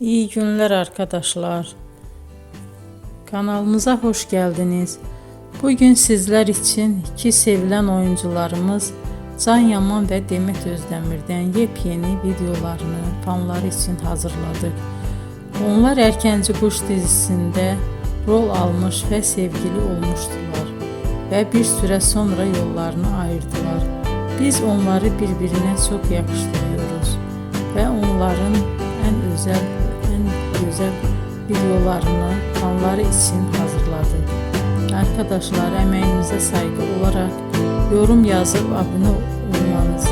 İyi günler arkadaşlar. Kanalımıza hoş geldiniz. Bugün sizler için iki sevilen oyuncularımız Can Yaman ve Demet Özdemir'den yepyeni videolarını fanları için hazırladık. Onlar Erkenci Kuş dizisinde rol almış ve sevgili olmuştular ve bir süre sonra yollarını ayırdılar. Biz onları birbirine çok yakıştırıyoruz ve onların en güzel videolarını fanları için hazırladık. Arkadaşlar, emeğinize saygı olarak yorum yazıp abone olmanızı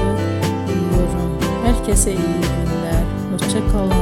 diliyorum. Herkese iyi günler. Hoşça kalın.